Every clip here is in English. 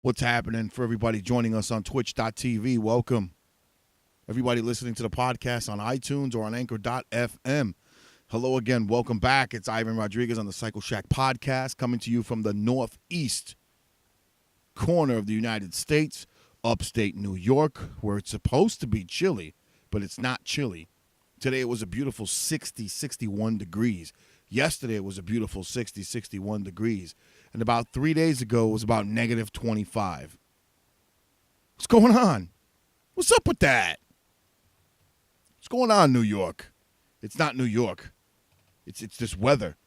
What's happening for everybody joining us on twitch.tv? Welcome. Everybody listening to the podcast on iTunes or on anchor.fm. Hello again. Welcome back. It's Ivan Rodriguez on the Cycleshack Podcast, coming to you from the northeast corner of the United States, upstate New York, where it's supposed to be chilly, but it's not chilly. Today it was a beautiful 60, 61 degrees. Yesterday it was a beautiful 60, 61 degrees. And about 3 days ago, it was about negative 25. What's going on? What's up with that? What's going on, New York? It's not New York. It's this weather.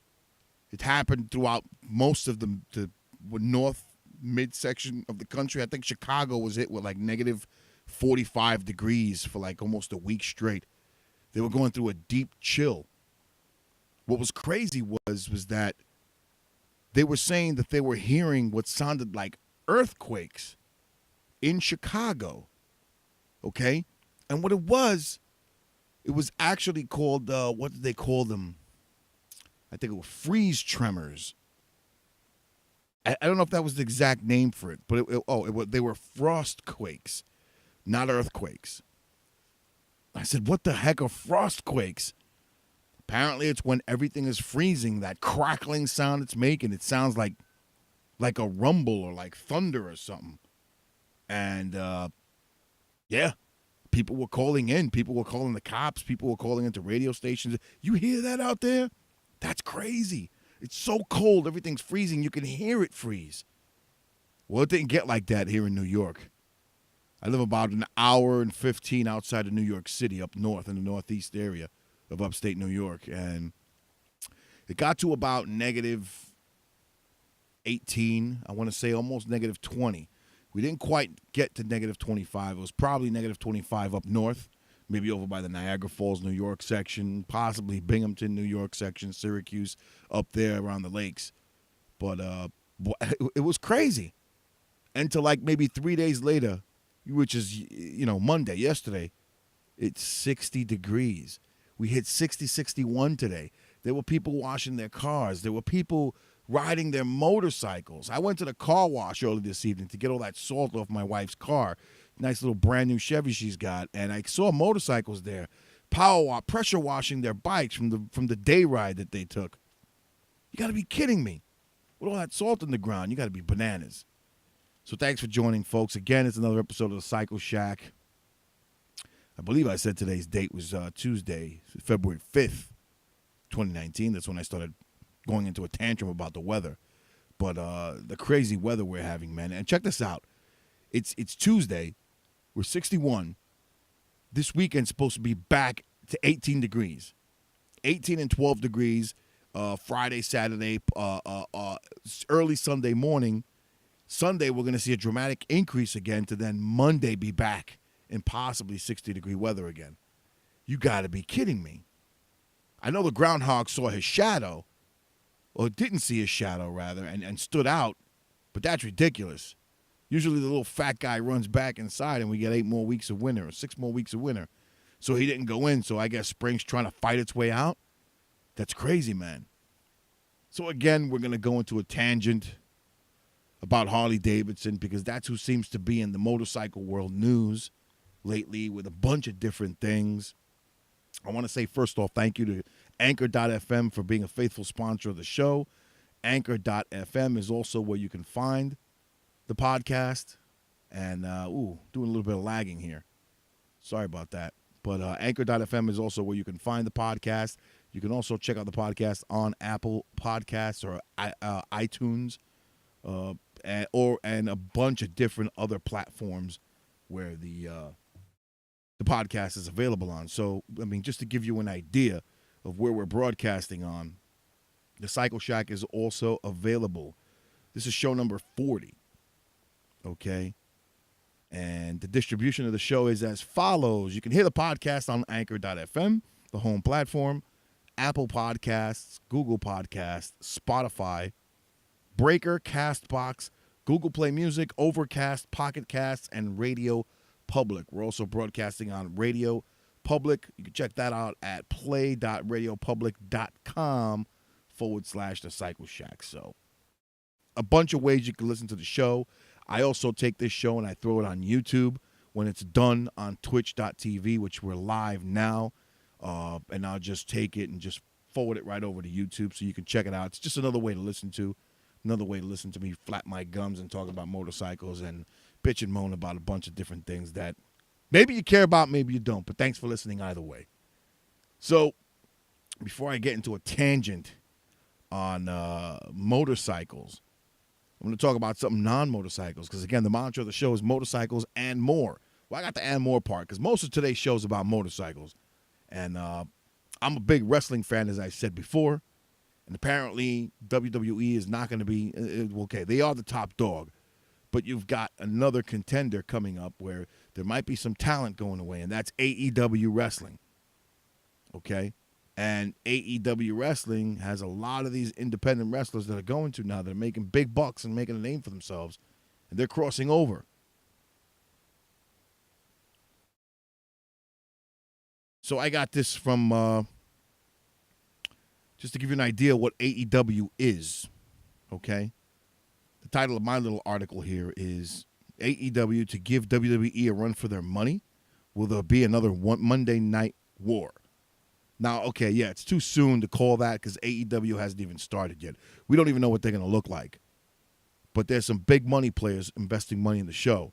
It happened throughout most of the north midsection of the country. I think Chicago was hit with like negative 45 degrees for like almost a week straight. They were going through a deep chill. What was crazy was that they were saying that they were hearing what sounded like earthquakes in Chicago, okay? And what it was actually called, what did they call them? I think it was freeze tremors. I don't know if that was the exact name for it, but they were frost quakes, not earthquakes. I said, what the heck are frost quakes? Apparently, it's when everything is freezing, that crackling sound it's making. It sounds like a rumble or like thunder or something. And, yeah, people were calling in. People were calling the cops. People were calling into radio stations. You hear that out there? That's crazy. It's so cold. Everything's freezing. You can hear it freeze. Well, it didn't get like that here in New York. I live about an hour and 15 outside of New York City, up north in the northeast area of upstate New York, and it got to about negative 18, I want to say almost negative 20. We didn't quite get to negative 25. It was probably negative 25 up north, maybe over by the Niagara Falls, New York section, possibly Binghamton, New York section, Syracuse, up there around the lakes. But it was crazy. Until like maybe 3 days later, which is, Monday, yesterday, it's 60 degrees. We hit 60, 61 today. There were people washing their cars. There were people riding their motorcycles. I went to the car wash earlier this evening to get all that salt off my wife's car. Nice little brand new Chevy she's got. And I saw motorcycles there, pressure washing their bikes from the day ride that they took. You got to be kidding me. With all that salt in the ground, you got to be bananas. So thanks for joining, folks. Again, it's another episode of the Cycle Shack. I believe I said today's date was Tuesday, February 5th, 2019. That's when I started going into a tantrum about the weather. But the crazy weather we're having, man. And check this out. It's Tuesday. We're 61. This weekend's supposed to be back to 18 degrees. 18 and 12 degrees Friday, Saturday, early Sunday morning. Sunday, we're going to see a dramatic increase again to then Monday be back in possibly 60-degree weather again. You got to be kidding me. I know the groundhog saw his shadow, or didn't see his shadow, rather, and stood out, but that's ridiculous. Usually the little fat guy runs back inside and we get 8 more weeks of winter or 6 more weeks of winter. So he didn't go in, so I guess spring's trying to fight its way out. That's crazy, man. So again, we're going to go into a tangent about Harley Davidson because that's who seems to be in the motorcycle world news lately with a bunch of different things. I want to say, first off, thank you to Anchor.fm for being a faithful sponsor of the show. Anchor.fm is also where you can find the podcast. And, doing a little bit of lagging here. Sorry about that. But Anchor.fm is also where you can find the podcast. You can also check out the podcast on Apple Podcasts or iTunes and a bunch of different other platforms where the podcast is available on. So, I mean, just to give you an idea of where we're broadcasting on, the Cycle Shack is also available. This is show number 40, okay? And the distribution of the show is as follows. You can hear the podcast on Anchor.fm, the home platform, Apple Podcasts, Google Podcasts, Spotify, Breaker, CastBox, Google Play Music, Overcast, Pocket Casts, and Radio Public. We're also broadcasting on Radio Public. You can check that out at play.radiopublic.com/The Cycle Shack. So a bunch of ways you can listen to the show. I also take this show and I throw it on YouTube when it's done on twitch.tv, which we're live now. And I'll just take it and just forward it right over to YouTube so you can check it out. It's just another way to listen to me flap my gums and talk about motorcycles and bitch and moan about a bunch of different things that maybe you care about, maybe you don't. But thanks for listening either way. So before I get into a tangent on motorcycles, I'm going to talk about something non-motorcycles because, again, the mantra of the show is motorcycles and more. Well, I got the and more part because most of today's show is about motorcycles. And I'm a big wrestling fan, as I said before. And apparently WWE is not going to be okay, they are the top dog. But you've got another contender coming up where there might be some talent going away, and that's AEW Wrestling. Okay? And AEW Wrestling has a lot of these independent wrestlers that are going to now that are making big bucks and making a name for themselves, and they're crossing over. So I got this from, just to give you an idea what AEW is, okay? The title of my little article here is AEW to give WWE a run for their money. Will there be another Monday Night War? Now, okay, yeah, it's too soon to call that because AEW hasn't even started yet. We don't even know what they're going to look like. But there's some big money players investing money in the show.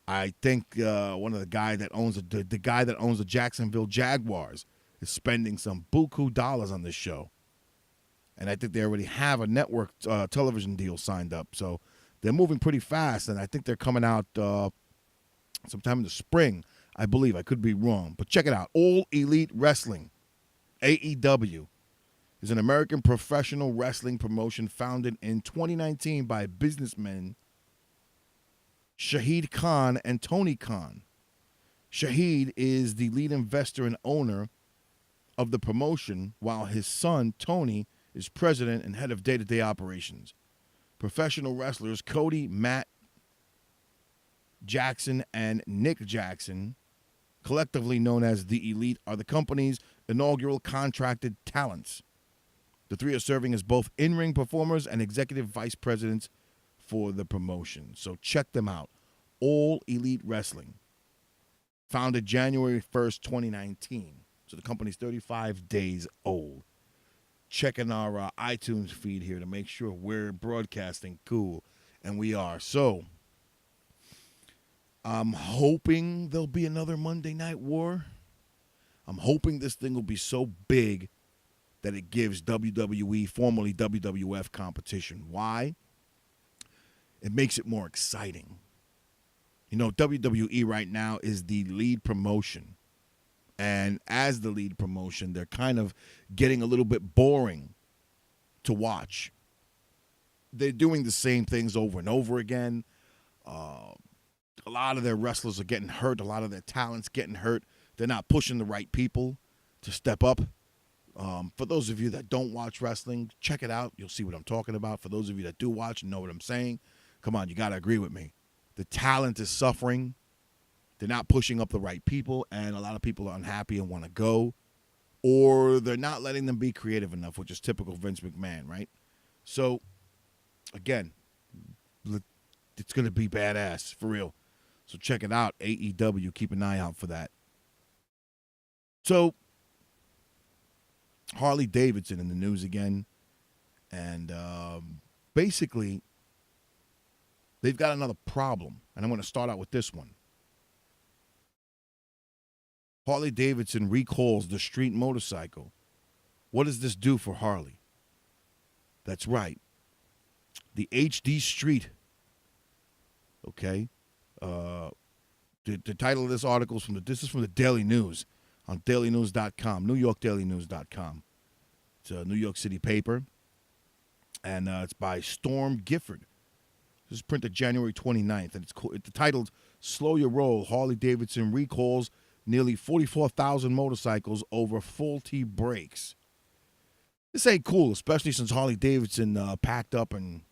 I think one of the guy that owns the guy that owns the Jacksonville Jaguars is spending some buku dollars on this show. And I think they already have a network television deal signed up. So they're moving pretty fast, and I think they're coming out sometime in the spring, I believe. I could be wrong. But check it out. All Elite Wrestling. AEW is an American professional wrestling promotion founded in 2019 by businessmen Shahid Khan and Tony Khan. Shahid is the lead investor and owner of the promotion, while his son, Tony, is president and head of day-to-day operations. Professional wrestlers Cody, Matt Jackson, and Nick Jackson, collectively known as The Elite, are the company's inaugural contracted talents. The three are serving as both in-ring performers and executive vice presidents for the promotion. So check them out. All Elite Wrestling. Founded January 1st, 2019. So the company's 35 days old. Checking our iTunes feed here to make sure we're broadcasting cool. And we are. So I'm hoping there'll be another Monday Night War. I'm hoping this thing will be so big that it gives WWE, formerly WWF, competition. Why? It makes it more exciting. You know, WWE right now is the lead promotion. And as the lead promotion, they're kind of getting a little bit boring to watch. They're doing the same things over and over again. A lot of their wrestlers are getting hurt. A lot of their talent's getting hurt. They're not pushing the right people to step up. For those of you that don't watch wrestling, check it out. You'll see what I'm talking about. For those of you that do watch and know what I'm saying, come on, you got to agree with me. The talent is suffering. They're not pushing up the right people, and a lot of people are unhappy and want to go, or they're not letting them be creative enough, which is typical Vince McMahon, right? So, again, it's going to be badass, for real. So check it out, AEW. Keep an eye out for that. So, Harley Davidson in the news again, and basically, they've got another problem, and I'm going to start out with this one. Harley Davidson recalls the street motorcycle. What does this do for Harley? That's right. The HD Street. Okay. The title of this article is this is from the Daily News on dailynews.com, NewYorkDailyNews.com. It's a New York City paper, and it's by Storm Gifford. This is printed January 29th, and it's titled "Slow Your Roll, Harley Davidson Recalls Nearly 44,000 Motorcycles Over Faulty Brakes." This ain't cool, especially since Harley Davidson packed up and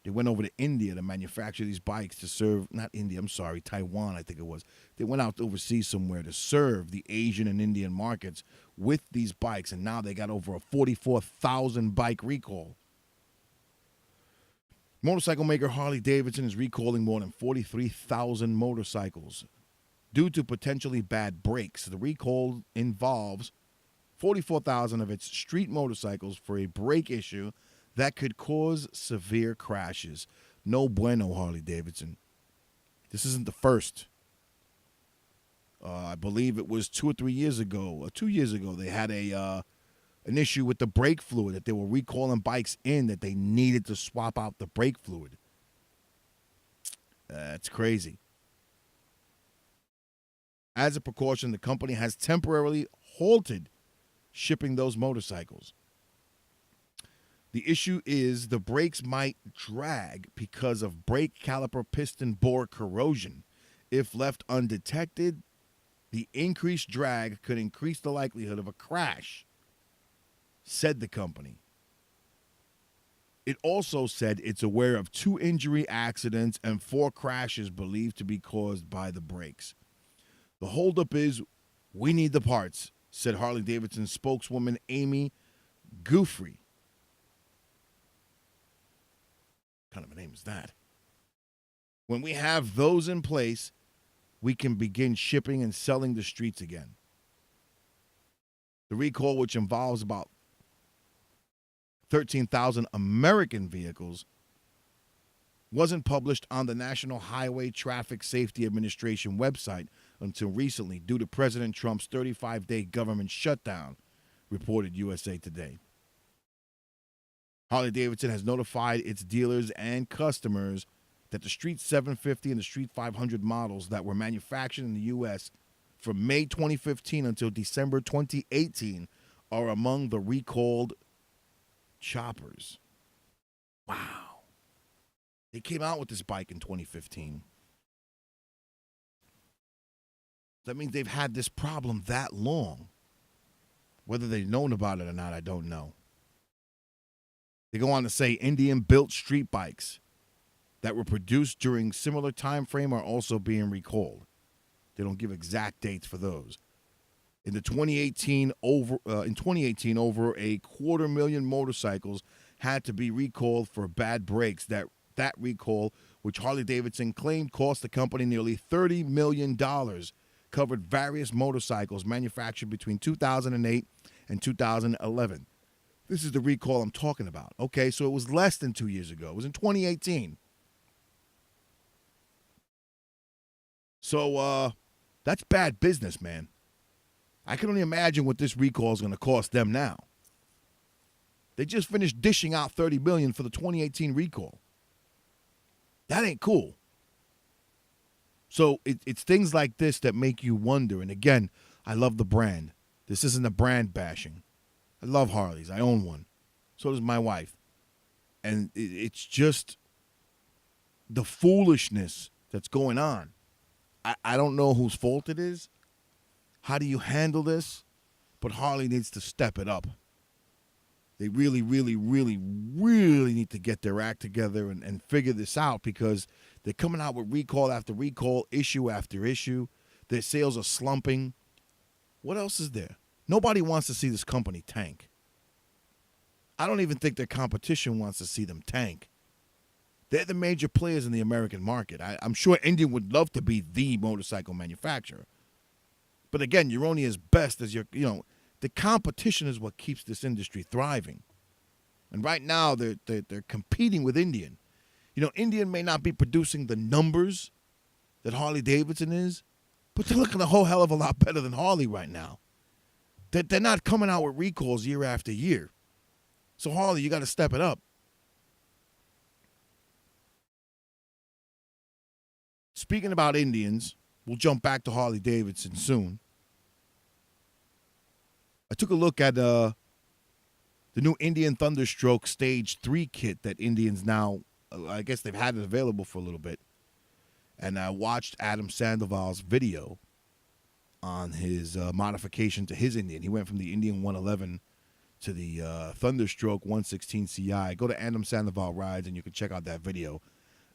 they went over to India to manufacture these bikes to serve, not India, I'm sorry, Taiwan, I think it was. They went out overseas somewhere to serve the Asian and Indian markets with these bikes, and now they got over a 44,000 bike recall. Motorcycle maker Harley Davidson is recalling more than 43,000 motorcycles due to potentially bad brakes. The recall involves 44,000 of its street motorcycles for a brake issue that could cause severe crashes. No bueno, Harley Davidson. This isn't the first. I believe it was 2 or 3 years ago, or 2 years ago, they had an issue with the brake fluid, that they were recalling bikes in that they needed to swap out the brake fluid. That's crazy. As a precaution, the company has temporarily halted shipping those motorcycles. The issue is the brakes might drag because of brake caliper piston bore corrosion. If left undetected, the increased drag could increase the likelihood of a crash, said the company. It also said it's aware of 2 injury accidents and 4 crashes believed to be caused by the brakes. The holdup is, we need the parts, said Harley Davidson spokeswoman Amy Guthrie. What kind of a name is that? When we have those in place, we can begin shipping and selling the streets again. The recall, which involves about 13,000 American vehicles, wasn't published on the National Highway Traffic Safety Administration website until recently due to President Trump's 35-day government shutdown, reported USA Today. Harley-Davidson has notified its dealers and customers that the Street 750 and the Street 500 models that were manufactured in the U.S. from May 2015 until December 2018 are among the recalled choppers. Wow. They came out with this bike in 2015. That means they've had this problem that long. Whether they've known about it or not, I don't know. They go on to say Indian-built street bikes that were produced during similar time frame are also being recalled. They don't give exact dates for those. In 2018, over 250,000 motorcycles had to be recalled for bad brakes. That recall, which Harley-Davidson claimed cost the company nearly $30 million, covered various motorcycles manufactured between 2008 and 2011. This is the recall I'm talking about. Okay, so it was less than 2 years ago. It was in 2018. So that's bad business, man. I can only imagine what this recall is going to cost them now. They just finished dishing out $30 million for the 2018 recall. That ain't cool. So it's things like this that make you wonder. And again, I love the brand. This isn't a brand bashing. I love Harleys. I own one. So does my wife. And it's just the foolishness that's going on. I don't know whose fault it is. How do you handle this? But Harley needs to step it up. They really, really, really, really need to get their act together and figure this out, because they're coming out with recall after recall, issue after issue. Their sales are slumping. What else is there? Nobody wants to see this company tank. I don't even think their competition wants to see them tank. They're the major players in the American market. I'm sure Indian would love to be the motorcycle manufacturer. But again, you're only as best as the competition is what keeps this industry thriving. And right now, they're competing with Indian. Indian may not be producing the numbers that Harley-Davidson is, but they're looking a whole hell of a lot better than Harley right now. They're not coming out with recalls year after year. So Harley, you got to step it up. Speaking about Indians, we'll jump back to Harley-Davidson soon. I took a look at the new Indian Thunderstroke Stage 3 kit that Indians now, I guess they've had it available for a little bit. And I watched Adam Sandoval's video on his modification to his Indian. He went from the Indian 111 to the Thunderstroke 116 CI. Go to Adam Sandoval Rides and you can check out that video.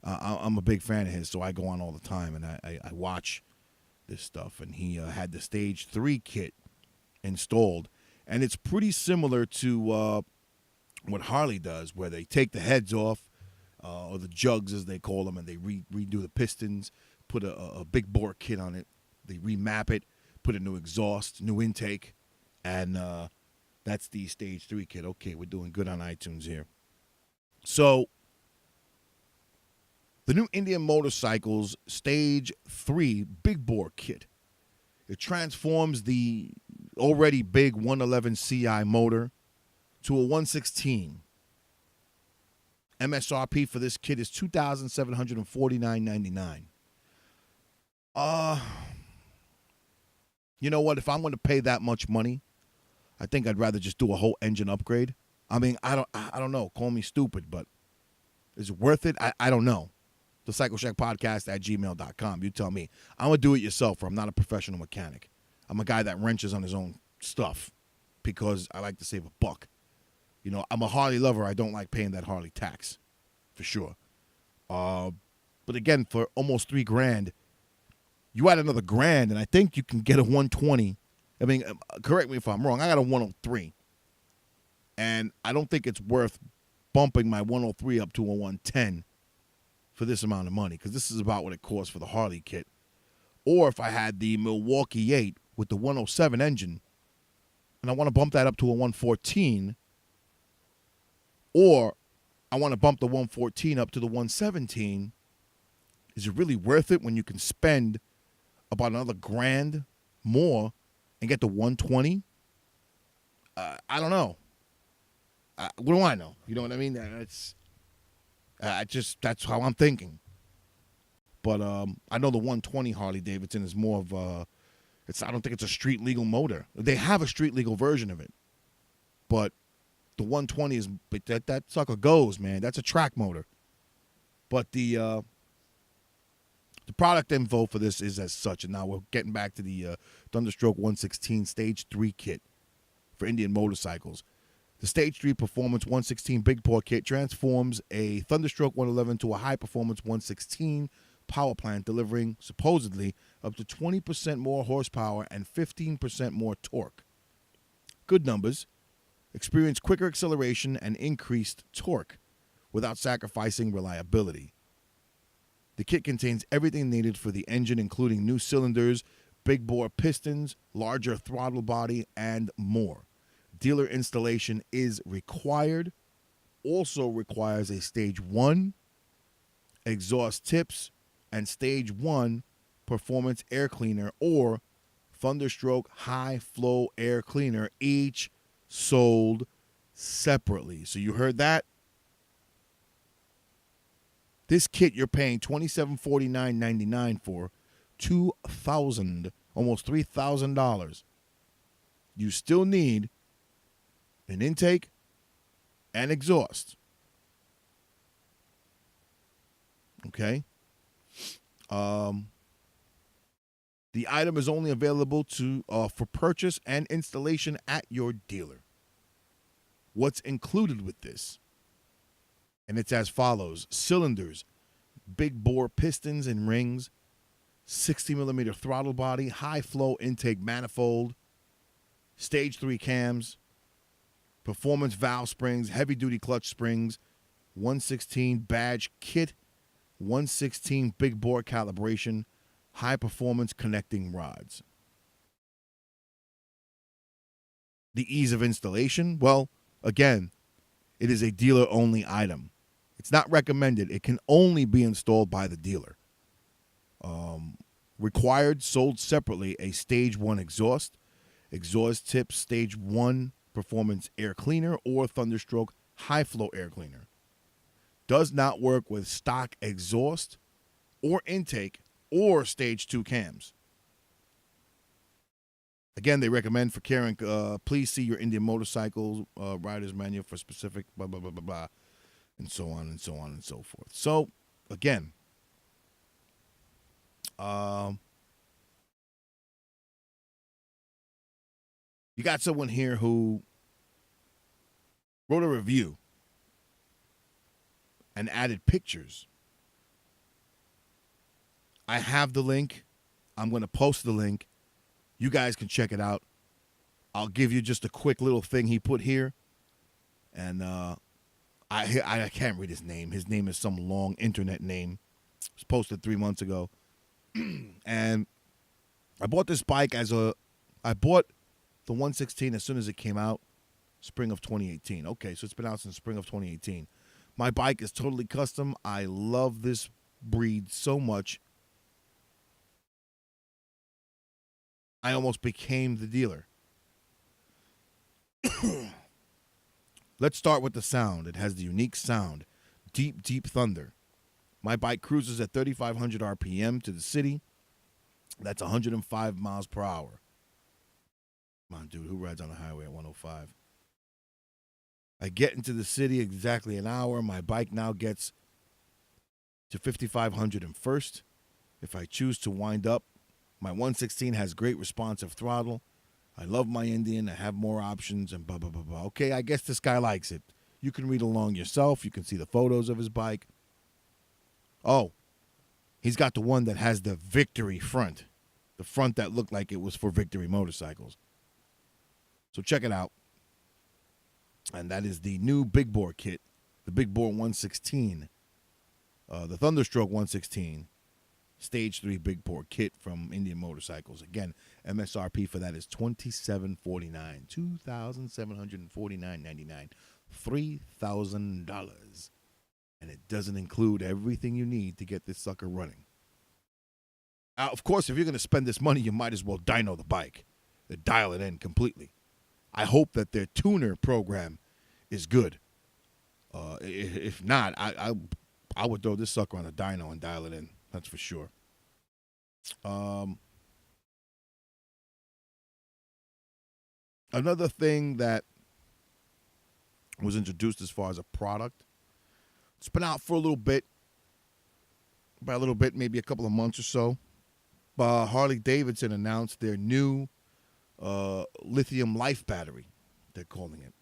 I'm a big fan of his, so I go on all the time and I watch this stuff. And he had the Stage 3 kit installed, and it's pretty similar to what Harley does, where they take the heads off, or the jugs as they call them, and they redo the pistons, put a big bore kit on it. They remap it, put a new exhaust, new intake, and that's the Stage 3 kit. Okay, we're doing good on iTunes here. So, the new Indian Motorcycles Stage 3 big bore kit. It transforms the already big 111 CI motor to a 116. MSRP for this kit is $2,749.99. You know what? If I'm going to pay that much money, I think I'd rather just do a whole engine upgrade. I mean, I don't know. Call me stupid, but is it worth it? I don't know. TheCycleshackPodcast at gmail.com. You tell me. I'm a do-it-yourselfer. I'm not a professional mechanic. I'm a guy that wrenches on his own stuff because I like to save a buck. You know, I'm a Harley lover. I don't like paying that Harley tax, for sure. But again, for almost $3,000, you add another $1,000, and I think you can get a 120. I mean, correct me if I'm wrong. I got a 103, and I don't think it's worth bumping my 103 up to a 110 for this amount of money, because this is about what it costs for the Harley kit. Or if I had the Milwaukee 8 with the 107 engine, and I want to bump that up to a 114, or I want to bump the 114 up to the 117, is it really worth it when you can spend about another $1,000 more and get the 120? I don't know. What do I know? You know what I mean? That's how I'm thinking. But I know the 120 Harley Davidson is more of a, I don't think it's a street legal motor. They have a street legal version of it, but the 120 is that sucker goes, man. That's a track motor. But the product info for this is as such, and now we're getting back to the Thunderstroke 116 Stage 3 kit for Indian Motorcycles. The Stage 3 Performance 116 Big Bore Kit transforms a Thunderstroke 111 to a high-performance 116 power plant, delivering, supposedly, up to 20% more horsepower and 15% more torque. Good numbers. Experience quicker acceleration and increased torque without sacrificing reliability. The kit contains everything needed for the engine, including new cylinders, big bore pistons, larger throttle body, and more. Dealer installation is required. Also requires a Stage 1 exhaust tips and Stage 1 performance air cleaner or Thunderstroke high flow air cleaner, each sold separately. So you heard that? This kit you're paying $2,749.99 for, $2,000, almost $3,000. You still need an intake and exhaust. Okay? The item is only available for purchase and installation at your dealer. What's included with this? And it's as follows: cylinders, big bore pistons and rings, 60mm throttle body, high flow intake manifold, Stage 3 cams, performance valve springs, heavy duty clutch springs, 116 badge kit, 116 big bore calibration, high performance connecting rods. The ease of installation? Well, again, it is a dealer only item. It's not recommended. It can only be installed by the dealer. Required, sold separately, a Stage 1 exhaust tips, Stage 1 performance air cleaner, or Thunderstroke high flow air cleaner. Does not work with stock exhaust or intake or Stage 2 cams. Again, they recommend for carrying, please see your Indian Motorcycles rider's manual for specific blah, blah, blah, blah, blah, and so on and so on and so forth. So, again, you got someone here who wrote a review and added pictures. I have the link. I'm going to post the link. You guys can check it out. I'll give you just a quick little thing he put here. And I can't read his name. His name is some long internet name. It was posted 3 months ago. And I bought this bike I bought the 116 as soon as it came out, spring of 2018. Okay, so it's been out since spring of 2018. My bike is totally custom. I love this breed so much. I almost became the dealer. Let's start with the sound. It has the unique sound. Deep, deep thunder. My bike cruises at 3,500 RPM to the city. That's 105 miles per hour. Come on, dude. Who rides on the highway at 105? I get into the city exactly an hour. My bike now gets to 5,500 in first. If I choose to wind up, my 116 has great responsive throttle. I love my Indian. I have more options and blah, blah, blah, blah. Okay, I guess this guy likes it. You can read along yourself. You can see the photos of his bike. Oh, he's got the one that has the Victory front. The front that looked like it was for Victory motorcycles. So check it out. And that is the new Big Bore kit. The Big Bore 116. The Thunderstroke 116. Stage 3 Big Bore kit from Indian Motorcycles. Again, MSRP for that is $2,749. $2,749.99. $3,000. And it doesn't include everything you need to get this sucker running. Of course, if you're going to spend this money, you might as well dyno the bike. Dial it in completely. I hope that their tuner program is good. If not, I would throw this sucker on a dyno and dial it in. That's for sure. Another thing that was introduced as far as a product, it's been out for a little bit. By a little bit, maybe a couple of months or so. Harley Davidson announced their new lithium life battery, they're calling it.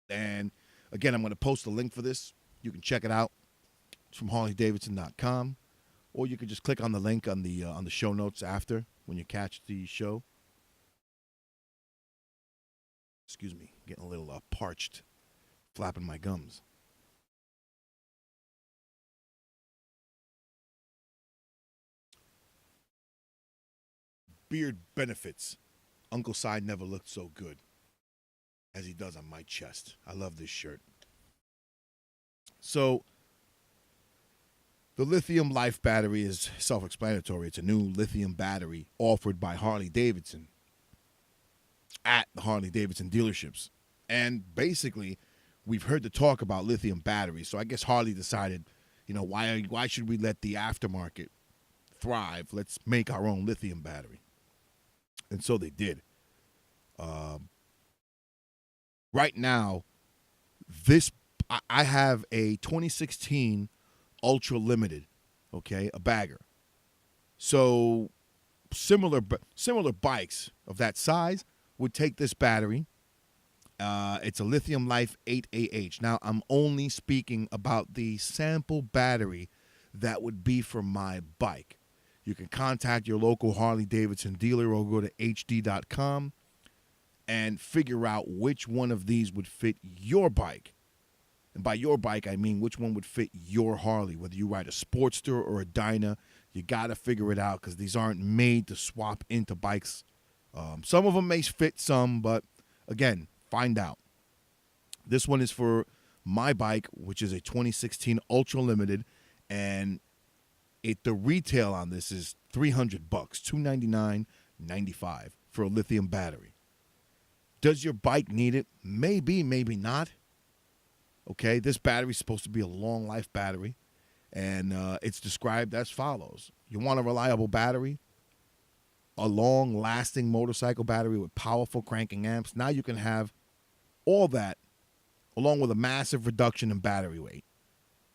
And again, I'm going to post a link for this. You can check it out. It's from HarleyDavidson.com. Or you can just click on the link on the show notes after when you catch the show. Excuse me, getting a little parched, flapping my gums. Beard benefits. Uncle Si never looked so good as he does on my chest. I love this shirt. So, the lithium life battery is self-explanatory. It's a new lithium battery offered by Harley Davidson at the Harley Davidson dealerships. And basically, we've heard the talk about lithium batteries. So I guess Harley decided, why should we let the aftermarket thrive? Let's make our own lithium battery. And so they did. Right now, I have a 2016 Ultra Limited, okay, a bagger. So similar bikes of that size would take this battery. It's a Lithium Life 8AH. Now, I'm only speaking about the sample battery that would be for my bike. You can contact your local Harley-Davidson dealer or go to hd.com and figure out which one of these would fit your bike. And by your bike, I mean which one would fit your Harley. Whether you ride a Sportster or a Dyna, you got to figure it out because these aren't made to swap into bikes. Some of them may fit some, but again, find out. This one is for my bike, which is a 2016 Ultra Limited, and the retail on this is $300, $299.95 for a lithium battery. Does your bike need it? Maybe, maybe not. Okay, this battery is supposed to be a long life battery, and it's described as follows. You want a reliable battery, a long-lasting motorcycle battery with powerful cranking amps. Now you can have all that along with a massive reduction in battery weight.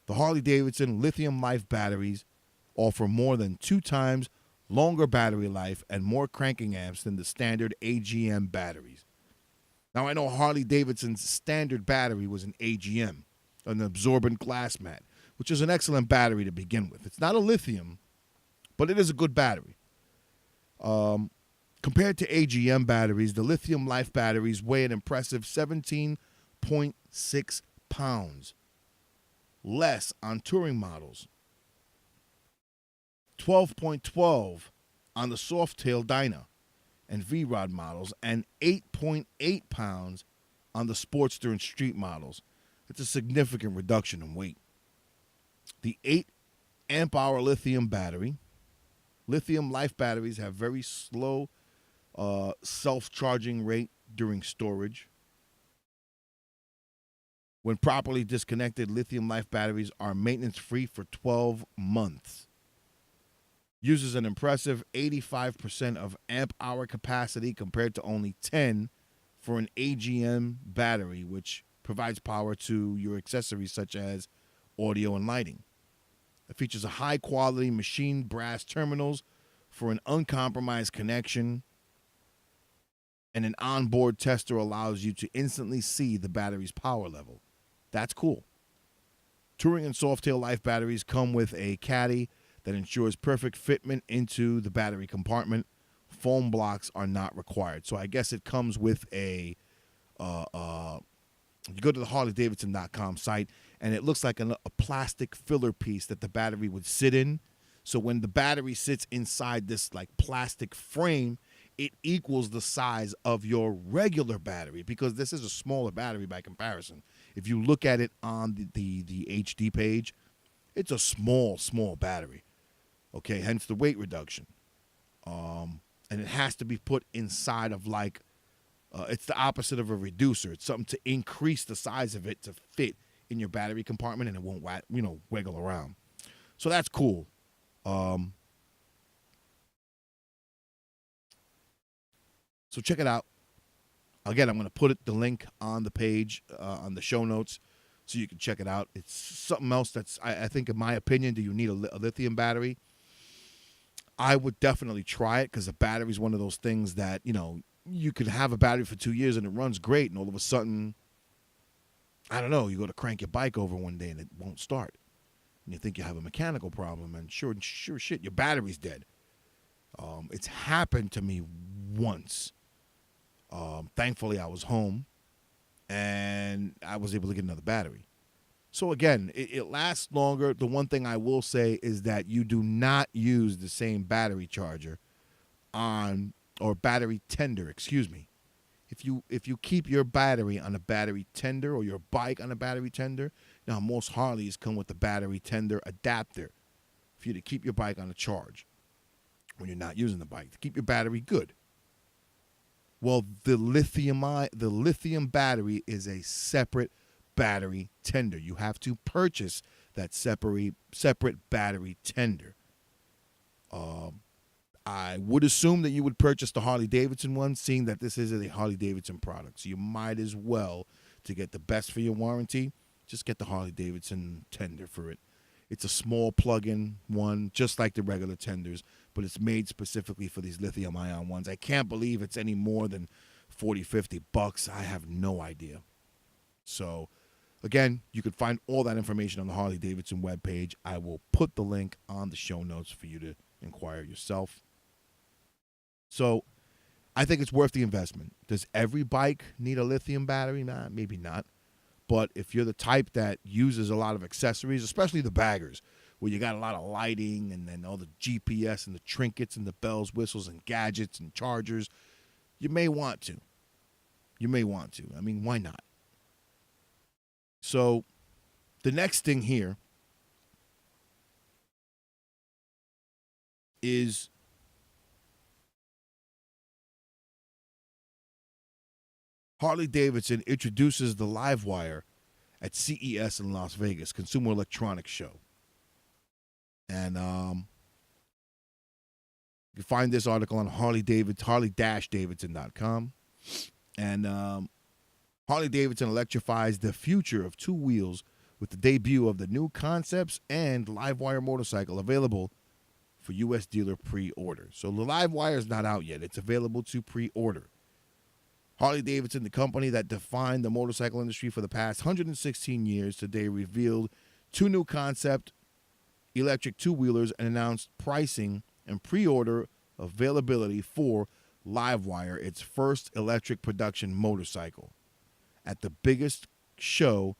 The Harley-Davidson Lithium Life batteries offer more than 2 times longer battery life and more cranking amps than the standard AGM batteries. Now, I know Harley-Davidson's standard battery was an AGM, an absorbent glass mat, which is an excellent battery to begin with. It's not a lithium, but it is a good battery. Compared to AGM batteries, the Lithium Life batteries weigh an impressive 17.6 pounds. less on touring models, 12.12 on the Softail Dyna and V-Rod models, and 8.8 pounds on the Sportster and Street models. It's a significant reduction in weight. The 8 amp hour lithium battery. Lithium life batteries have very slow self-charging rate during storage. When properly disconnected, lithium life batteries are maintenance-free for 12 months. Uses an impressive 85% of amp-hour capacity compared to only 10 for an AGM battery, which provides power to your accessories such as audio and lighting. It features a high-quality machine brass terminals for an uncompromised connection, and an onboard tester allows you to instantly see the battery's power level. That's cool. Touring and Softail Life batteries come with a caddy that ensures perfect fitment into the battery compartment. Foam blocks are not required. So I guess it comes with a, you go to the HarleyDavidson.com site, and it looks like a plastic filler piece that the battery would sit in. So when the battery sits inside this like plastic frame, it equals the size of your regular battery, because this is a smaller battery by comparison. If you look at it on the HD page, it's a small battery. Okay, hence the weight reduction. And it has to be put inside of like, it's the opposite of a reducer. It's something to increase the size of it to fit in your battery compartment, and it won't, wiggle around. So that's cool. So check it out. Again, I'm going to put the link on the page, on the show notes, so you can check it out. It's something else that's, I think, in my opinion, do you need a lithium battery? I would definitely try it, because a battery is one of those things that, you could have a battery for 2 years and it runs great, and all of a sudden, I don't know, you go to crank your bike over one day and it won't start. And you think you have a mechanical problem, and sure shit, your battery's dead. It's happened to me once. Thankfully, I was home, and I was able to get another battery. So again, it lasts longer. The one thing I will say is that you do not use the same battery charger or battery tender, excuse me. If you keep your battery on a battery tender, or your bike on a battery tender, now most Harleys come with the battery tender adapter for you to keep your bike on a charge when you're not using the bike, to keep your battery good. Well, the lithium battery is a separate battery tender. You have to purchase that separate battery tender. I would assume that you would purchase the Harley-Davidson one, seeing that this is a Harley-Davidson product. So you might as well, to get the best for your warranty, just get the Harley-Davidson tender for it. It's a small plug-in one, just like the regular tenders, but it's made specifically for these lithium-ion ones. I can't believe it's any more than $40-50. I have no idea. So, again, you can find all that information on the Harley-Davidson webpage. I will put the link on the show notes for you to inquire yourself. So, I think it's worth the investment. Does every bike need a lithium battery? Nah, maybe not. But if you're the type that uses a lot of accessories, especially the baggers, where you got a lot of lighting and then all the GPS and the trinkets and the bells, whistles, and gadgets and chargers, you may want to. I mean, why not? So the next thing here is Harley-Davidson introduces the Livewire at CES in Las Vegas, Consumer Electronics Show. And you can find this article on Harley-Davidson.com. And Harley-Davidson electrifies the future of two wheels with the debut of the new concepts and Livewire motorcycle, available for U.S. dealer pre-order. So the Livewire is not out yet. It's available to pre-order. Harley-Davidson, the company that defined the motorcycle industry for the past 116 years, today revealed two new concept electric two-wheelers and announced pricing and pre-order availability for Livewire, its first electric production motorcycle, at the biggest show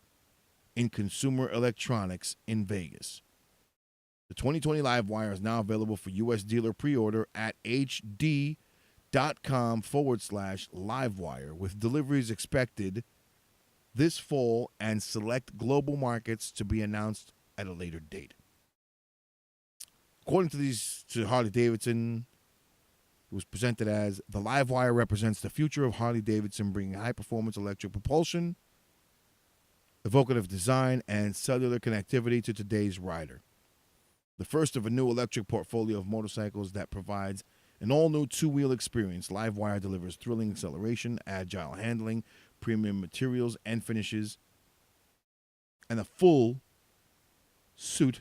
in consumer electronics in Vegas. The 2020 Livewire is now available for U.S. dealer pre-order at hd.com/Livewire, with deliveries expected this fall and select global markets to be announced at a later date. According to Harley-Davidson, it was presented as the Livewire represents the future of Harley-Davidson, bringing high-performance electric propulsion, evocative design, and cellular connectivity to today's rider. The first of a new electric portfolio of motorcycles that provides an all-new two-wheel experience, Livewire delivers thrilling acceleration, agile handling, premium materials and finishes, and a full suite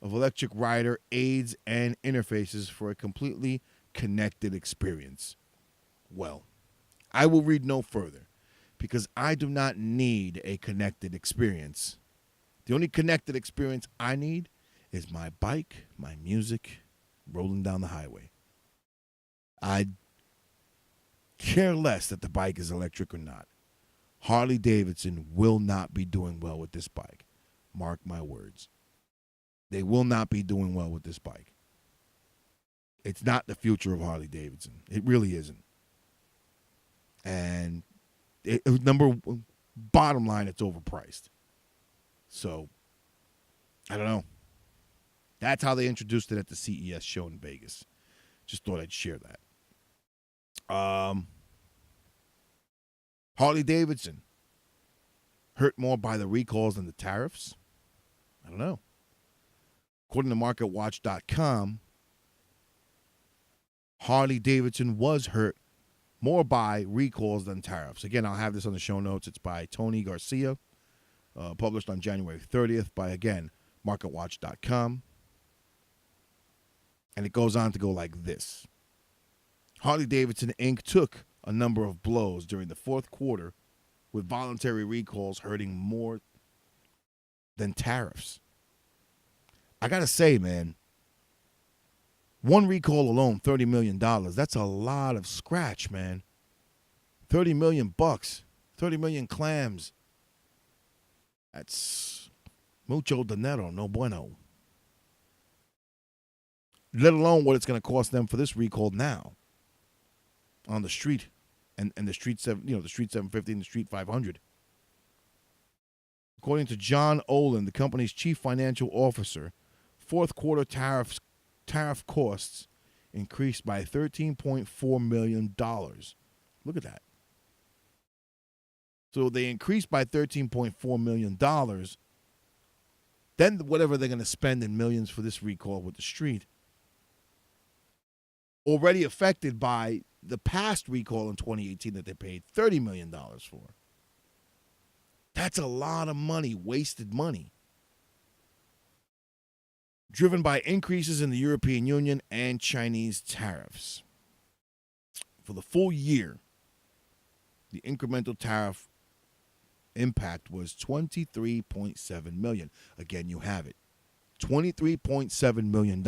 of electric rider aids and interfaces for a completely connected experience. Well, I will read no further because I do not need a connected experience. The only connected experience I need is my bike, my music, rolling down the highway. I care less that the bike is electric or not. Harley-Davidson will not be doing well with this bike. Mark my words. They will not be doing well with this bike. It's not the future of Harley-Davidson. It really isn't. And bottom line, it's overpriced. So, I don't know. That's how they introduced it at the CES show in Vegas. Just thought I'd share that. Harley-Davidson hurt more by the recalls than the tariffs? I don't know. According to MarketWatch.com, Harley-Davidson was hurt more by recalls than tariffs. Again, I'll have this on the show notes. It's by Tony Garcia, published on January 30th by, again, MarketWatch.com. And it goes on to go like this. Harley-Davidson, Inc. took a number of blows during the fourth quarter, with voluntary recalls hurting more than tariffs. I got to say, man, one recall alone, $30 million. That's a lot of scratch, man. $30 million bucks, 30 million clams. That's mucho dinero, no bueno. Let alone what it's going to cost them for this recall now on the street, and the street the street 750 and the street 500. According to John Olin, the company's chief financial officer, fourth quarter tariff costs increased by $13.4 million. Look at that. So they increased by $13.4 million. Then whatever they're going to spend in millions for this recall with the street, already affected by the past recall in 2018 that they paid $30 million for. That's a lot of money, wasted money, driven by increases in the European Union and Chinese tariffs. For the full year, the incremental tariff impact was $23.7 million. Again, you have it. $23.7 million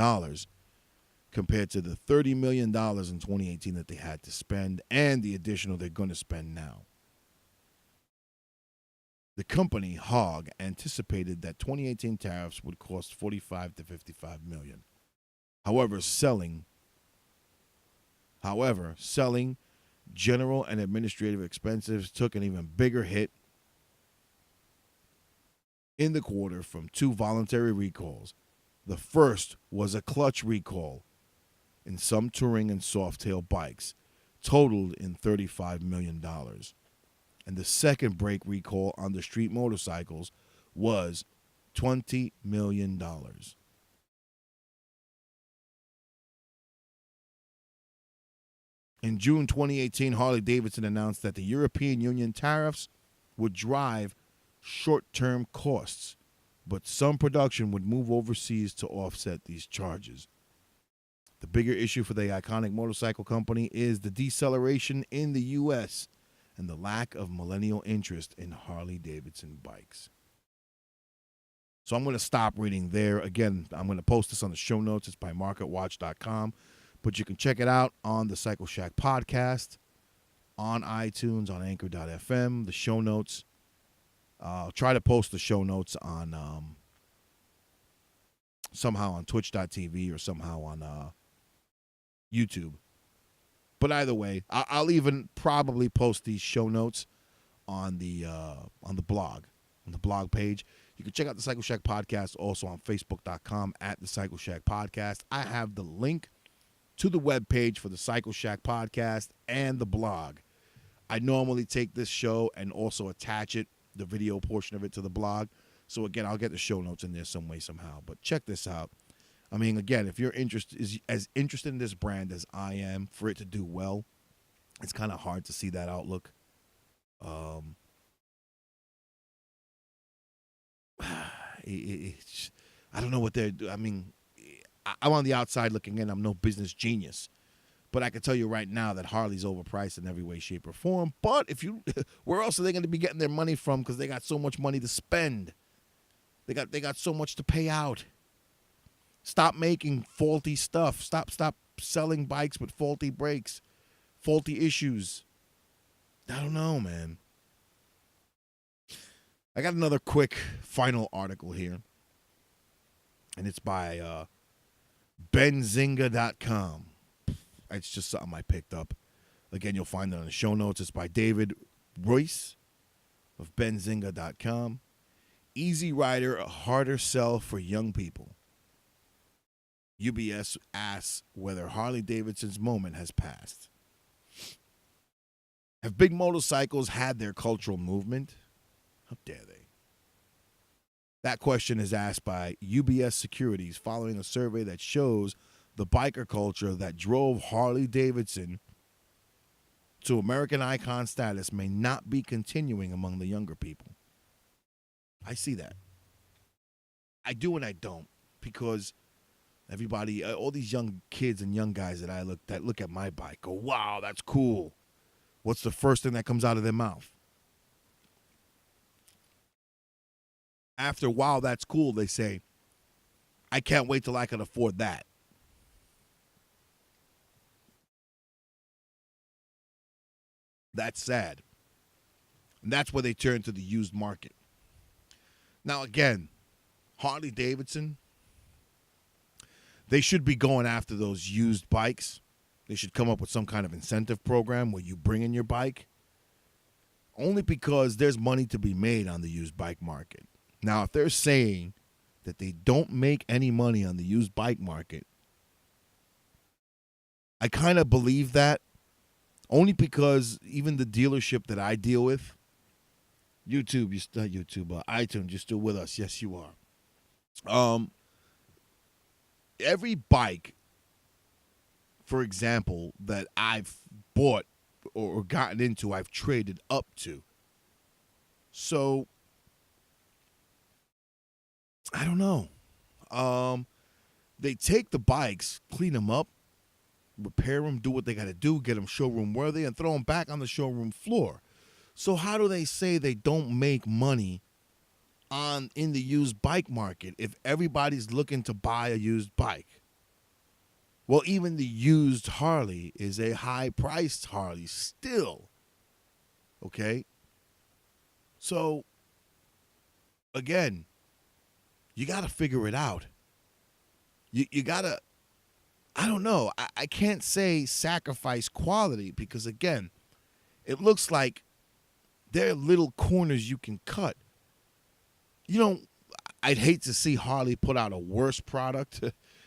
compared to the $30 million in 2018 that they had to spend and the additional they're going to spend now. The company, HOG, anticipated that 2018 tariffs would cost $45 to $55 million. However, selling general and administrative expenses took an even bigger hit in the quarter from two voluntary recalls. The first was a clutch recall in some touring and softail bikes, totaled in $35 million. And the second brake recall on the street motorcycles was $20 million. In June 2018, Harley-Davidson announced that the European Union tariffs would drive short-term costs, but some production would move overseas to offset these charges. The bigger issue for the iconic motorcycle company is the deceleration in the U.S. and the lack of millennial interest in Harley-Davidson bikes. So I'm going to stop reading there. Again, I'm going to post this on the show notes. It's by MarketWatch.com. But you can check it out on the Cycleshack Podcast, on iTunes, on Anchor.fm, the show notes. I'll try to post the show notes on somehow on twitch.tv or somehow on YouTube. But either way, I'll even probably post these show notes on the blog page. You can check out the Cycleshack Podcast also on Facebook.com at the Cycleshack Podcast. I have the link to the webpage for the Cycleshack Podcast and the blog. I normally take this show and also attach it, the video portion of it, to the blog. So again, I'll get the show notes in there some way, somehow. But check this out. I mean, again, if you're as interested in this brand as I am, for it to do well, it's kind of hard to see that outlook. I don't know what they're doing. I mean, I'm on the outside looking in. I'm no business genius. But I can tell you right now that Harley's overpriced in every way, shape, or form. But where else are they going to be getting their money from? Because they got so much money to spend. They got so much to pay out. Stop making faulty stuff. Stop selling bikes with faulty brakes, faulty issues. I don't know, man. I got another quick final article here, and it's by benzinga.com. It's just something I picked up. Again, you'll find it on the show notes. It's by David Royce of benzinga.com. Easy Rider, a harder sell for young people. UBS asks whether Harley-Davidson's moment has passed. Have big motorcycles had their cultural movement? How dare they? That question is asked by UBS Securities following a survey that shows the biker culture that drove Harley-Davidson to American icon status may not be continuing among the younger people. I see that. I do and I don't, because everybody, all these young kids and young guys that look at my bike go, wow, that's cool. What's the first thing that comes out of their mouth? After, wow, that's cool, they say, I can't wait till I can afford that. That's sad. And that's where they turn to the used market. Now, again, Harley-Davidson, they should be going after those used bikes. They should come up with some kind of incentive program where you bring in your bike, only because there's money to be made on the used bike market. Now, if they're saying that they don't make any money on the used bike market, I kind of believe that, only because even the dealership that I deal with, iTunes, you're still with us. Yes, you are. Every bike, for example, that I've bought or gotten into, I've traded up to. So, I don't know. They take the bikes, clean them up, repair them, do what they got to do, get them showroom worthy, and throw them back on the showroom floor. So how do they say they don't make money in the used bike market if everybody's looking to buy a used bike? Well, even the used Harley is a high-priced Harley still. Okay? So, again, you got to figure it out. You got to, I don't know. I can't say sacrifice quality because, again, it looks like there are little corners you can cut. You know, I'd hate to see Harley put out a worse product,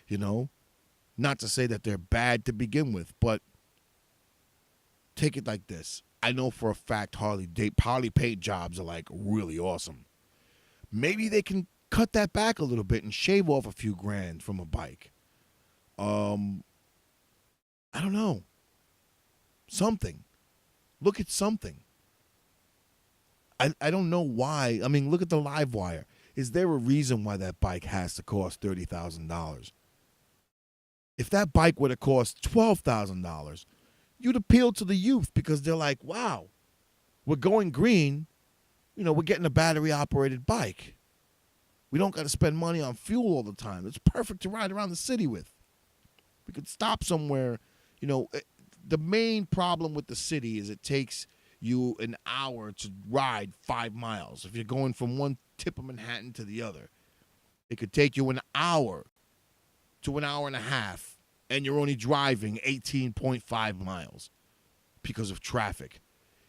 you know. Not to say that they're bad to begin with, but take it like this. I know for a fact Harley paint jobs are like really awesome. Maybe they can cut that back a little bit and shave off a few grand from a bike. I don't know. Something. Look at something. I don't know why. I mean, look at the Livewire. Is there a reason why that bike has to cost $30,000? If that bike would have cost $12,000, you'd appeal to the youth because they're like, wow, we're going green. You know, we're getting a battery-operated bike. We don't got to spend money on fuel all the time. It's perfect to ride around the city with. We could stop somewhere. You know, the main problem with the city is it takes you an hour to ride 5 miles. If you're going from one tip of Manhattan to the other, it could take you an hour to an hour and a half, and you're only driving 18.5 miles because of traffic.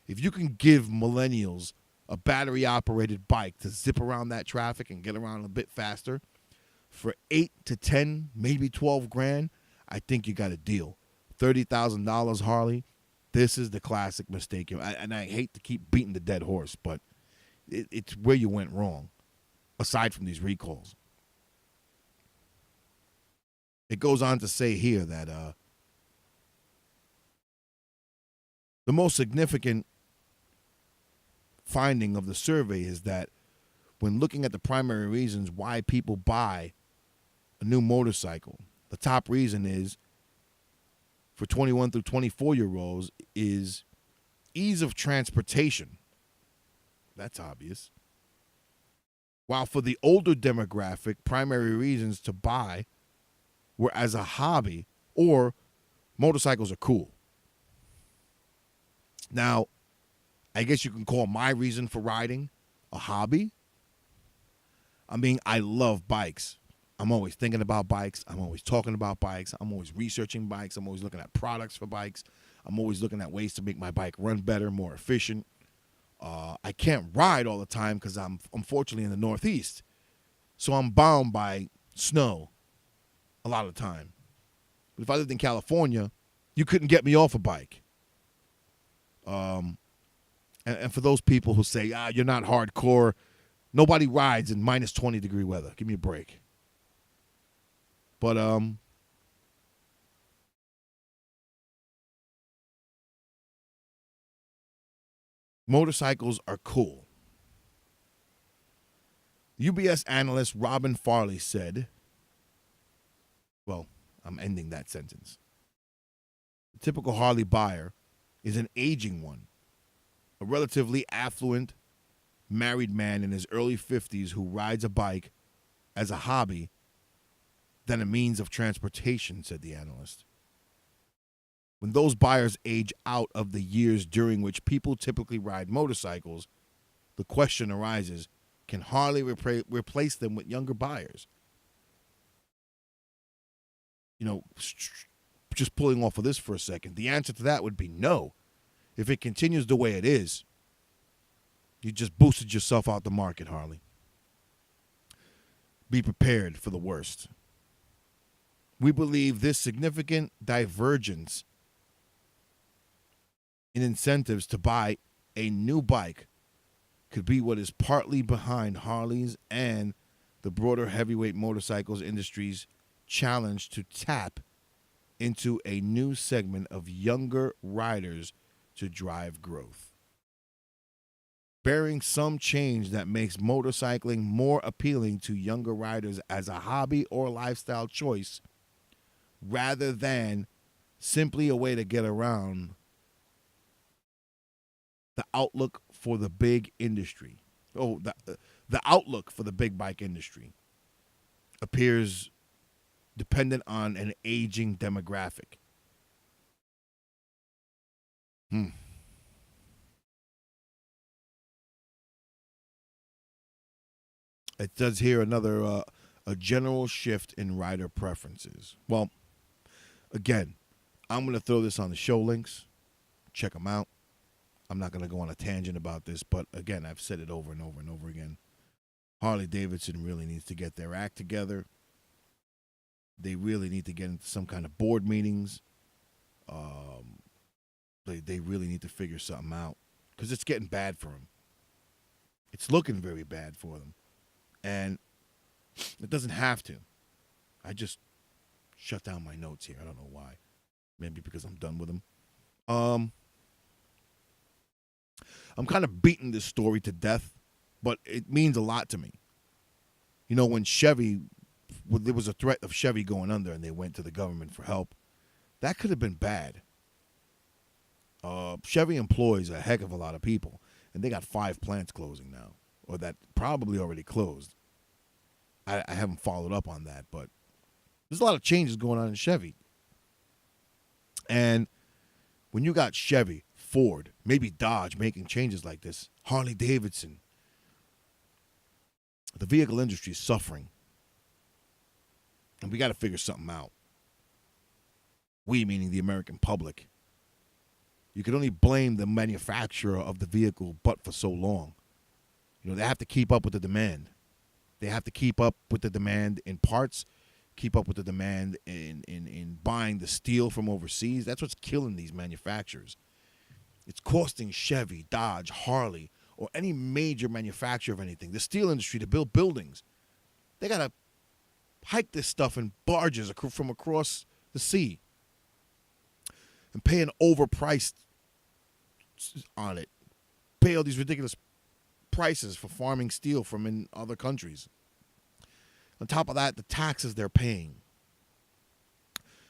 If you can give millennials a battery-operated bike to zip around that traffic and get around a bit faster for 8 to 10, maybe 12 grand, I think you got a deal. $30,000 Harley, this is the classic mistake. And I hate to keep beating the dead horse, but it's where you went wrong, aside from these recalls. It goes on to say here that the most significant finding of the survey is that when looking at the primary reasons why people buy a new motorcycle, the top reason is for 21 through 24-year-olds is ease of transportation. That's obvious. While for the older demographic, primary reasons to buy were as a hobby or motorcycles are cool. Now, I guess you can call my reason for riding a hobby. I mean, I love bikes. I'm always thinking about bikes. I'm always talking about bikes. I'm always researching bikes. I'm always looking at products for bikes. I'm always looking at ways to make my bike run better, more efficient. I can't ride all the time because I'm unfortunately in the Northeast. So I'm bound by snow a lot of the time. But if I lived in California, you couldn't get me off a bike. And for those people who say, you're not hardcore, nobody rides in minus 20-degree weather. Give me a break. But motorcycles are cool. UBS analyst Robin Farley said, well, I'm ending that sentence. The typical Harley buyer is an aging one, a relatively affluent married man in his early 50s who rides a bike as a hobby than a means of transportation, said the analyst. When those buyers age out of the years during which people typically ride motorcycles, the question arises, can Harley replace them with younger buyers? You know, just pulling off of this for a second, the answer to that would be no. If it continues the way it is, you just boosted yourself out the market, Harley. Be prepared for the worst. We believe this significant divergence in incentives to buy a new bike could be what is partly behind Harley's and the broader heavyweight motorcycles industry's challenge to tap into a new segment of younger riders to drive growth. Bearing some change that makes motorcycling more appealing to younger riders as a hobby or lifestyle choice rather than simply a way to get around the outlook for the big industry. The outlook for the big bike industry appears dependent on an aging demographic. It does here another a general shift in rider preferences. Well, again, I'm going to throw this on the show links. Check them out. I'm not going to go on a tangent about this, but again, I've said it over and over and over again. Harley Davidson really needs to get their act together. They really need to get into some kind of board meetings. They really need to figure something out because it's getting bad for them. It's looking very bad for them. And it doesn't have to. I just shut down my notes here. I don't know why. Maybe because I'm done with them. I'm kind of beating this story to death, but it means a lot to me. You know, when there was a threat of Chevy going under and they went to the government for help, that could have been bad. Chevy employs a heck of a lot of people, and they got 5 plants closing now, or that probably already closed. I haven't followed up on that, but there's a lot of changes going on in Chevy. And when you got Chevy Ford, maybe Dodge making changes like this. Harley Davidson. The vehicle industry is suffering. And we got to figure something out. We, meaning the American public. You can only blame the manufacturer of the vehicle but for so long. They have to keep up with the demand. They have to keep up with the demand in parts, keep up with the demand in buying the steel from overseas. That's what's killing these manufacturers. It's costing Chevy, Dodge, Harley, or any major manufacturer of anything, the steel industry, to build buildings. They got to hike this stuff in barges from across the sea and pay an overpriced on it. Pay all these ridiculous prices for farming steel from in other countries. On top of that, the taxes they're paying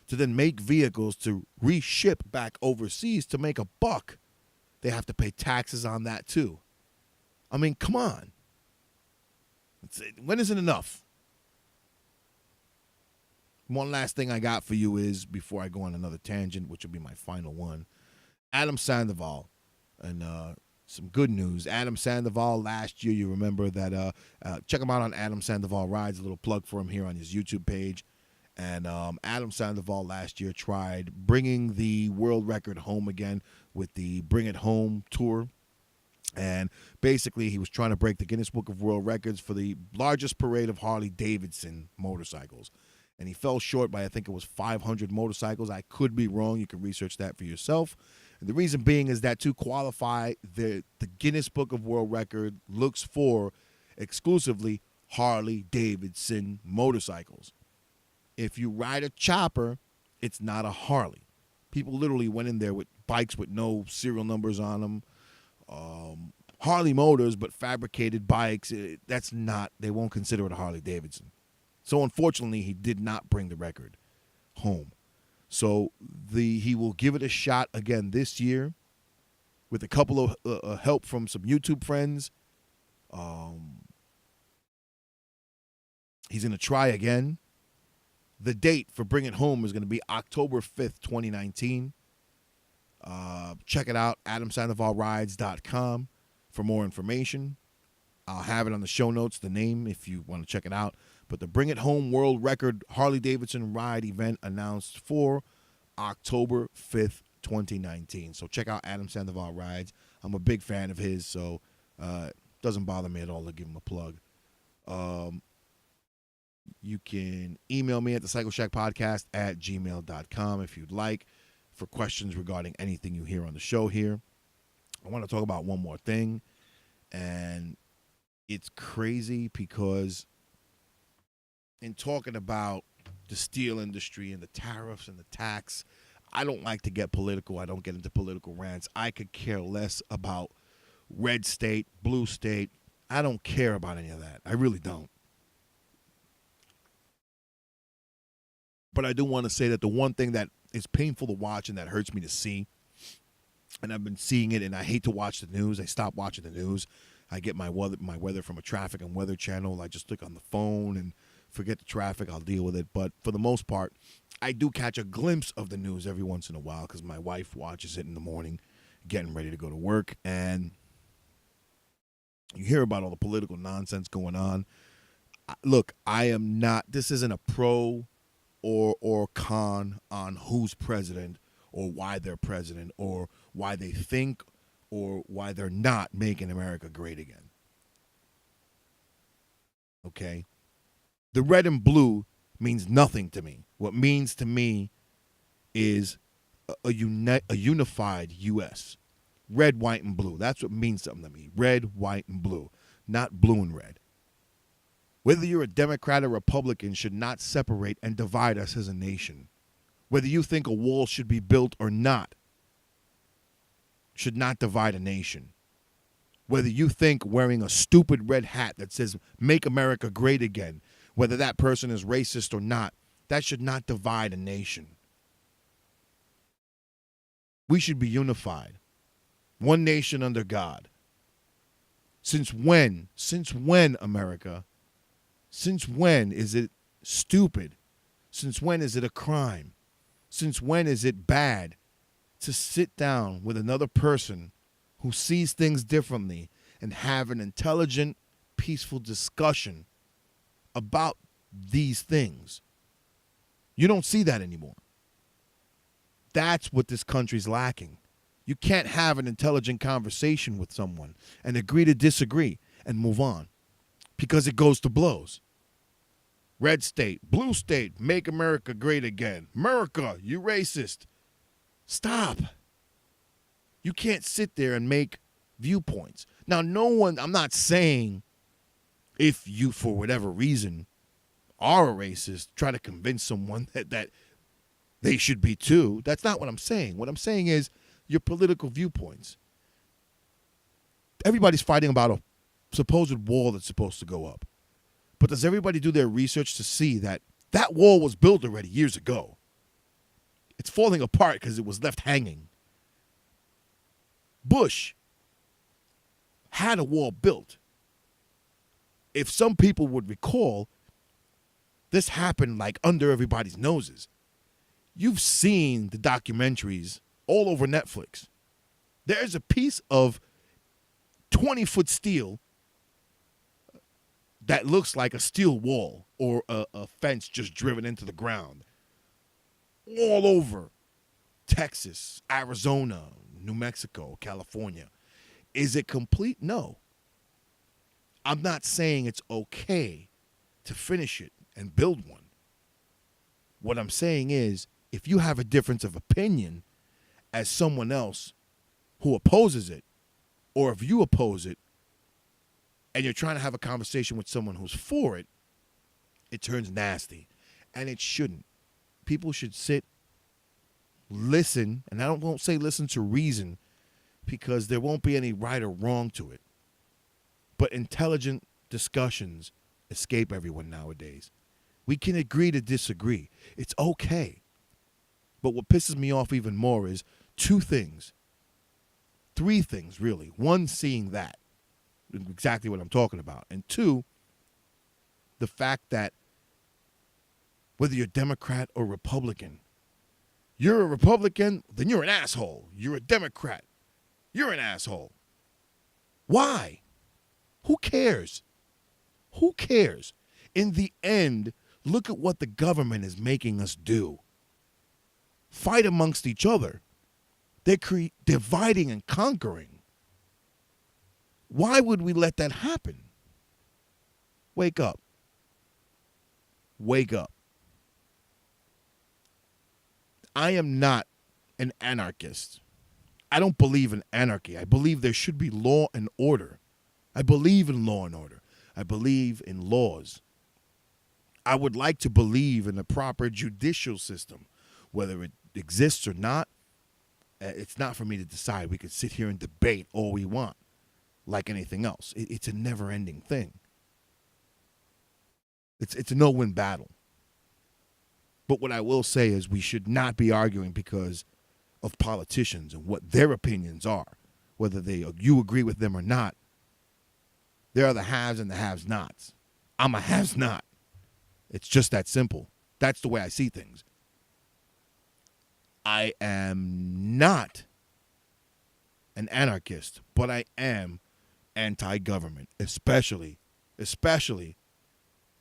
to then make vehicles to reship back overseas to make a buck. They have to pay taxes on that too. I mean, come on. When is it enough? One last thing I got for you is, before I go on another tangent, which will be my final one, Adam Sandoval. And some good news. Adam Sandoval, last year, you remember that, check him out on Adam Sandoval Rides, a little plug for him here on his YouTube page. And Adam Sandoval last year tried bringing the world record home again with the Bring It Home tour. And basically, he was trying to break the Guinness Book of World Records for the largest parade of Harley Davidson motorcycles. And he fell short by, I think it was 500 motorcycles. I could be wrong. You can research that for yourself. And the reason being is that to qualify, the Guinness Book of World Record looks for exclusively Harley Davidson motorcycles. If you ride a chopper, it's not a Harley. People literally went in there with bikes with no serial numbers on them. Harley motors, but fabricated bikes. They won't consider it a Harley Davidson. So unfortunately, he did not bring the record home. So he will give it a shot again this year with a couple of help from some YouTube friends. He's going to try again. The date for Bring It Home is going to be October 5th, 2019. Check it out, AdamSandovalRides.com for more information. I'll have it on the show notes, the name, if you want to check it out. But the Bring It Home World Record Harley Davidson Ride event announced for October 5th, 2019. So check out Adam Sandoval Rides. I'm a big fan of his, so it doesn't bother me at all to give him a plug. You can email me at TheCycleshackPodcast@gmail.com if you'd like, for questions regarding anything you hear on the show here. I want to talk about one more thing, and it's crazy because in talking about the steel industry and the tariffs and the tax, I don't like to get political. I don't get into political rants. I could care less about red state, blue state. I don't care about any of that. I really don't. But I do want to say that the one thing that is painful to watch and that hurts me to see, and I've been seeing it, and I hate to watch the news. I stop watching the news. I get my weather from a traffic and weather channel. I just look on the phone and forget the traffic. I'll deal with it. But for the most part, I do catch a glimpse of the news every once in a while because my wife watches it in the morning, getting ready to go to work. And you hear about all the political nonsense going on. Look, this isn't a pro or con on who's president or why they're president or why they think or why they're not making America great again. Okay? The red and blue means nothing to me. What means to me is a unified U.S. Red, white, and blue. That's what means something to me. Red, white, and blue. Not blue and red. Whether you're a Democrat or Republican should not separate and divide us as a nation. Whether you think a wall should be built or not should not divide a nation. Whether you think wearing a stupid red hat that says "Make America Great Again," whether that person is racist or not, that should not divide a nation. We should be unified. One nation under God. Since when, America? Since when is it stupid? Since when is it a crime? Since when is it bad to sit down with another person who sees things differently and have an intelligent, peaceful discussion about these things. You don't see that anymore. That's what this country's lacking. You can't have an intelligent conversation with someone and agree to disagree and move on because it goes to blows. Red state, blue state, make America great again. America, you racist. Stop. You can't sit there and make viewpoints. Now, I'm not saying if you, for whatever reason, are a racist, try to convince someone that they should be too. That's not what I'm saying. What I'm saying is your political viewpoints. Everybody's fighting about a supposed wall that's supposed to go up. But does everybody do their research to see that that wall was built already years ago? It's falling apart because it was left hanging. Bush had a wall built. If some people would recall, this happened like under everybody's noses. You've seen the documentaries all over Netflix. There's a piece of 20-foot steel that looks like a steel wall or a fence just driven into the ground. All over Texas, Arizona, New Mexico, California. Is it complete? No. I'm not saying it's okay to finish it and build one. What I'm saying is, if you have a difference of opinion as someone else who opposes it, or if you oppose it, and you're trying to have a conversation with someone who's for it, it turns nasty. And it shouldn't. People should sit, listen, and I won't say listen to reason, because there won't be any right or wrong to it. But intelligent discussions escape everyone nowadays. We can agree to disagree. It's okay. But what pisses me off even more is three things, really. One, seeing that, exactly what I'm talking about. And two, the fact that whether you're Democrat or Republican, you're a Republican, then you're an asshole. You're a Democrat, you're an asshole. Why? Who cares? Who cares? In the end, look at what the government is making us do. Fight amongst each other. They're dividing and conquering. Why would we let that happen? Wake up. Wake up. I am not an anarchist. I don't believe in anarchy. I believe there should be law and order. I believe in law and order. I believe in laws. I would like to believe in a proper judicial system. Whether it exists or not, it's not for me to decide. We could sit here and debate all we want, like anything else. It's a never-ending thing. It's a no-win battle. But what I will say is we should not be arguing because of politicians and what their opinions are, whether you agree with them or not. There are the haves and the have-nots. I'm a have-not. It's just that simple. That's the way I see things. I am not an anarchist, but I am anti-government, especially.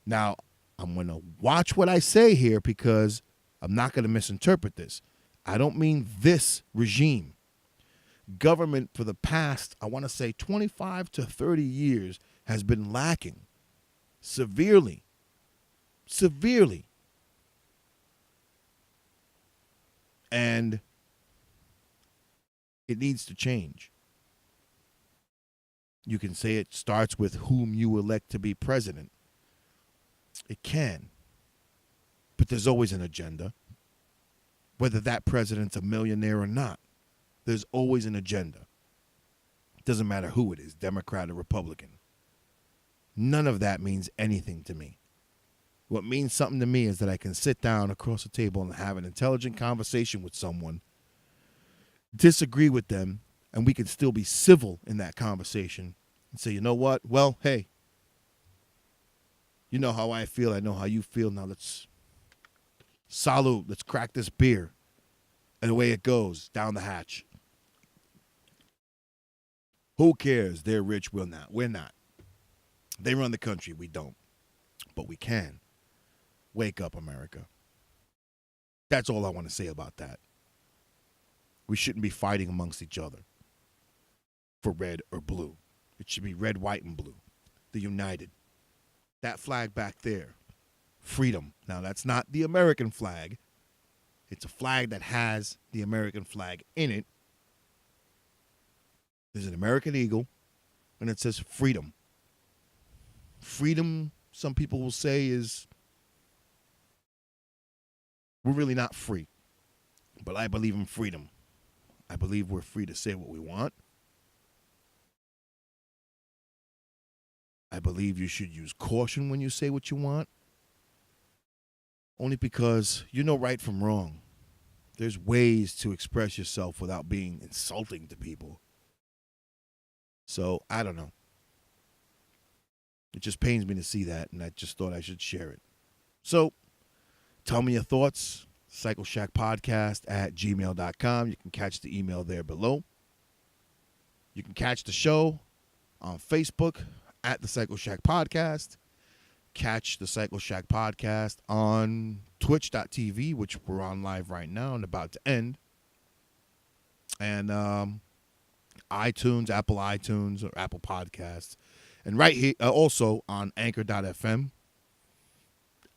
Now, I'm going to watch what I say here because I'm not going to misinterpret this. I don't mean this regime. Government for the past, I want to say 25 to 30 years has been lacking severely. And it needs to change. You can say it starts with whom you elect to be president. It can. But there's always an agenda. Whether that president's a millionaire or not, there's always an agenda. It doesn't matter who it is, Democrat or Republican. None of that means anything to me. What means something to me is that I can sit down across the table and have an intelligent conversation with someone, disagree with them, and we can still be civil in that conversation and say, you know what? Well, hey, you know how I feel. I know how you feel. Now let's salute. Let's crack this beer And the way it goes, down the hatch. Who cares? They're rich, we're not. We're not. They run the country, we don't. But we can. Wake up, America. That's all I want to say about that. We shouldn't be fighting amongst each other for red or blue. It should be red, white, and blue. The united. That flag back there. Freedom. Now, that's not the American flag. It's a flag that has the American flag in it. There's an American eagle, and it says freedom. Freedom, some people will say, is we're really not free. But I believe in freedom. I believe we're free to say what we want. I believe you should use caution when you say what you want. Only because you know right from wrong. There's ways to express yourself without being insulting to people. So, I don't know. It just pains me to see that, and I just thought I should share it. So, tell me your thoughts. CycleshackPodcast@gmail.com. You can catch the email there below. You can catch the show on Facebook at TheCycleshackPodcast. Catch the Cycleshack Podcast on twitch.tv, which we're on live right now and about to end. And iTunes, Apple iTunes, or Apple Podcasts. And right here, also on Anchor.fm.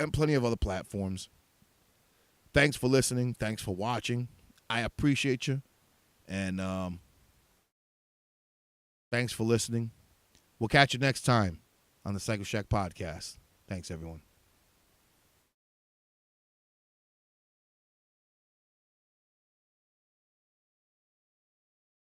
And plenty of other platforms. Thanks for listening. Thanks for watching. I appreciate you. And thanks for listening. We'll catch you next time on the Cycleshack Podcast. Thanks, everyone.